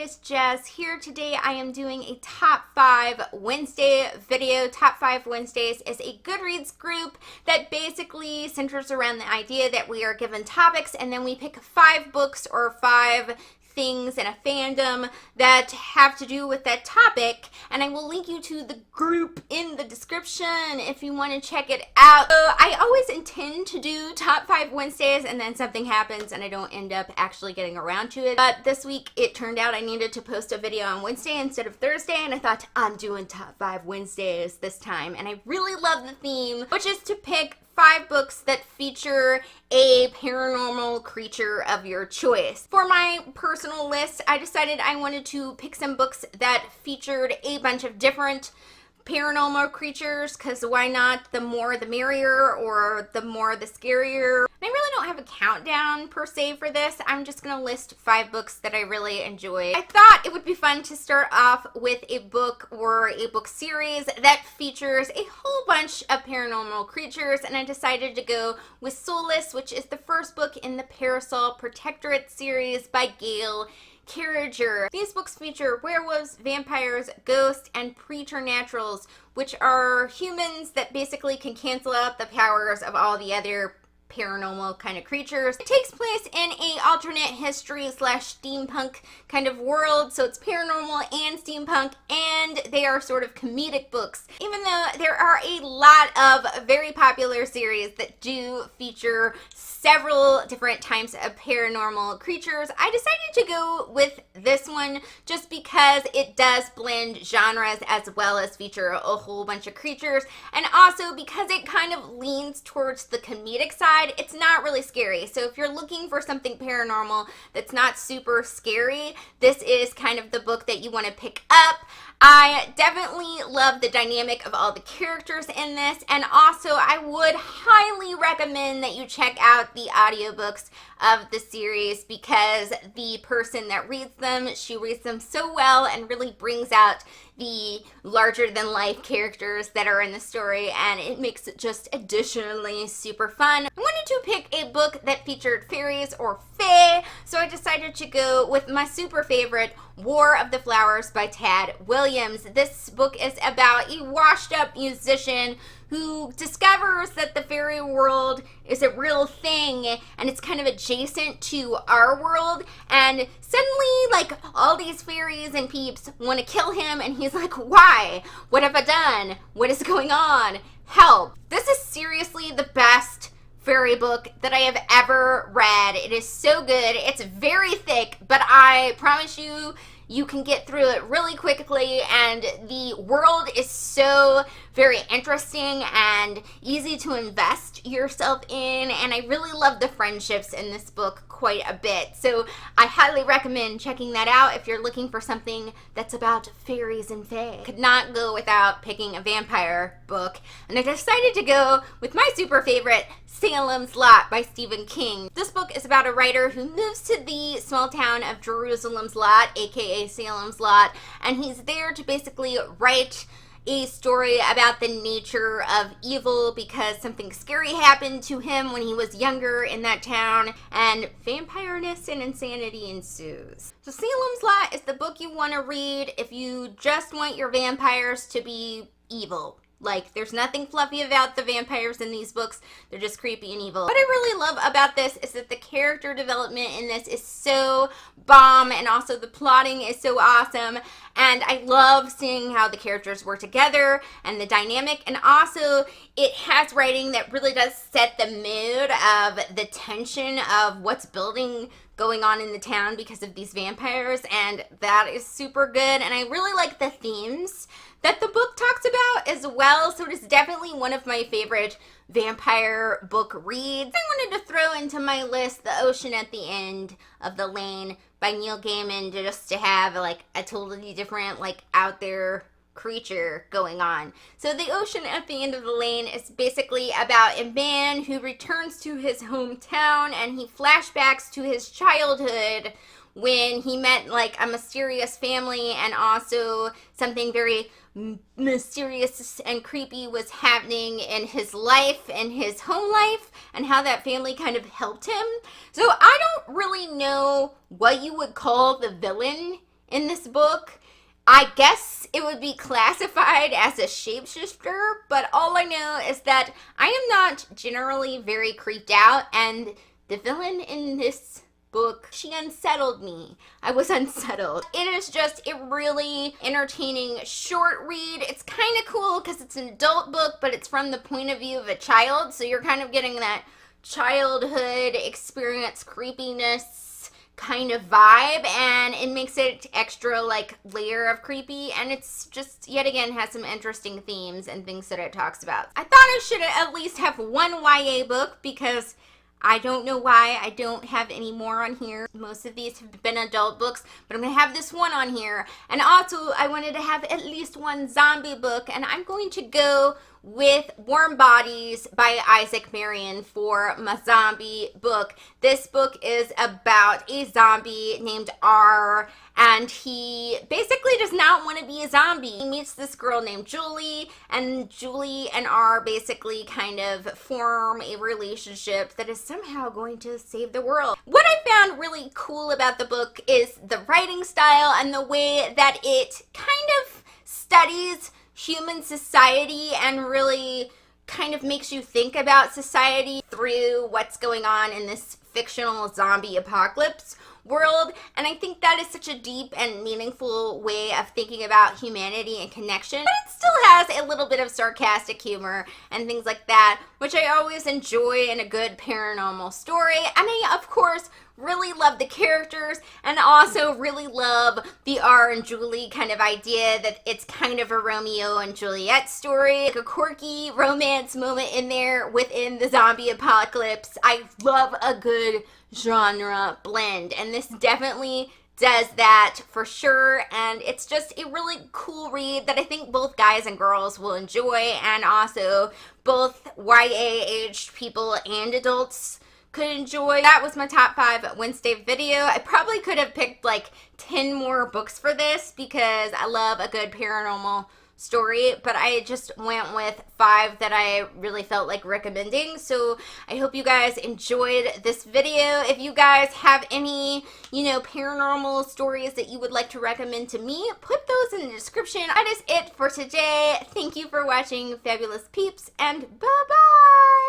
Soulless Jazz here. Today I am doing a Top 5 Wednesday video. Top 5 Wednesdays is a Goodreads group that basically centers around the idea that we are given topics and then we pick 5 books or 5 things in a fandom that have to do with that topic, and I will link you to the group in the description if you want to check it out. So I always intend to do Top 5 Wednesdays and then something happens and I don't end up actually getting around to it, but this week it turned out I needed to post a video on Wednesday instead of Thursday, and I thought I'm doing Top 5 Wednesdays this time, and I really love the theme, which is to pick 5 books that feature a paranormal creature of your choice. For my personal list, I decided I wanted to pick some books that featured a bunch of different paranormal creatures, because why not? The more the merrier, or the more the scarier. I really don't have a countdown per se for this. I'm just gonna list 5 books that I really enjoy. I thought it would be fun to start off with a book or a book series that features a whole bunch of paranormal creatures, and I decided to go with Soulless, which is the first book in the Parasol Protectorate series by Gail Carriger. These books feature werewolves, vampires, ghosts, and preternaturals, which are humans that basically can cancel out the powers of all the other paranormal kind of creatures. It takes place in a alternate history / steampunk kind of world, so it's paranormal and steampunk, and they are sort of comedic books. Even though there are a lot of very popular series that do feature several different types of paranormal creatures, I decided to go with this one just because it does blend genres as well as feature a whole bunch of creatures, and also because it kind of leans towards the comedic side. It's not really scary, so if you're looking for something paranormal that's not super scary, this is kind of the book that you want to pick up. I definitely love the dynamic of all the characters in this, and also I would highly recommend that you check out the audiobooks of the series, because the person that reads them, she reads them so well and really brings out the larger than life characters that are in the story, and it makes it just additionally super fun. I wanted to pick a book that featured fairies or fae, so I decided to go with my super favorite, War of the Flowers by Tad Williams. This book is about a washed up musician who discovers that the fairy world is a real thing and it's kind of adjacent to our world, and suddenly like all these fairies and peeps want to kill him, and he's like, why? What have I done? What is going on? Help. This is seriously the best fairy book that I have ever read. It is so good. It's very thick, but I promise you, you can get through it really quickly, and the world is so very interesting and easy to invest yourself in, and I really love the friendships in this book quite a bit. So I highly recommend checking that out if you're looking for something that's about fairies and fae. Could not go without picking a vampire book, and I decided to go with my super favorite, Salem's Lot by Stephen King. This book is about a writer who moves to the small town of Jerusalem's Lot, aka Salem's Lot, and he's there to basically write a story about the nature of evil because something scary happened to him when he was younger in that town, and vampireness and insanity ensues. So Salem's Lot is the book you want to read if you just want your vampires to be evil. Like, there's nothing fluffy about the vampires in these books. They're just creepy and evil. What I really love about this is that the character development in this is so bomb, and also the plotting is so awesome. And I love seeing how the characters work together and the dynamic. And also, it has writing that really does set the mood of the tension of what's going on in the town because of these vampires. And that is super good. And I really like the themes that the book talks about as well. So it is definitely one of my favorite vampire book reads. I wanted to throw into my list The Ocean at the End of the Lane by Neil Gaiman, just to have like a totally different, like, out there creature going on. So The Ocean at the End of the Lane is basically about a man who returns to his hometown, and he flashbacks to his childhood when he met like a mysterious family, and also something very mysterious and creepy was happening in his life and his home life, and how that family kind of helped him. So I don't really know what you would call the villain in this book. I guess it would be classified as a shapeshifter, but all I know is that I am not generally very creeped out, and the villain in this book, she unsettled me. I was unsettled. It is just a really entertaining short read. It's kind of cool because it's an adult book, but it's from the point of view of a child, so you're kind of getting that childhood experience creepiness kind of vibe, and it makes it extra like layer of creepy, and it's just yet again has some interesting themes and things that it talks about. I thought I should at least have one YA book because I don't know why I don't have any more on here. Most of these have been adult books, but I'm going to have this one on here. And also, I wanted to have at least one zombie book, and I'm going to go with Warm Bodies by Isaac Marion for my zombie book. This book is about a zombie named R, and he basically does not want to be a zombie. He meets this girl named Julie, and Julie and R basically kind of form a relationship that is somehow going to save the world. What I found really cool about the book is the writing style and the way that it kind of studies human society and really kind of makes you think about society through what's going on in this fictional zombie apocalypse world. And I think that is such a deep and meaningful way of thinking about humanity and connection. But it still has a little bit of sarcastic humor and things like that, which I always enjoy in a good paranormal story. And I, of course, really love the characters, and also really love the R and Julie kind of idea that it's kind of a Romeo and Juliet story, like a quirky romance moment in there within the zombie apocalypse. I love a good genre blend, and this definitely does that for sure, and it's just a really cool read that I think both guys and girls will enjoy, and also both YA aged people and adults could enjoy. That was my top 5 Wednesday video. I probably could have picked like 10 more books for this because I love a good paranormal story, but I just went with 5 that I really felt like recommending. So I hope you guys enjoyed this video. If you guys have any, paranormal stories that you would like to recommend to me, put those in the description. That is it for today. Thank you for watching, fabulous peeps, and bye-bye!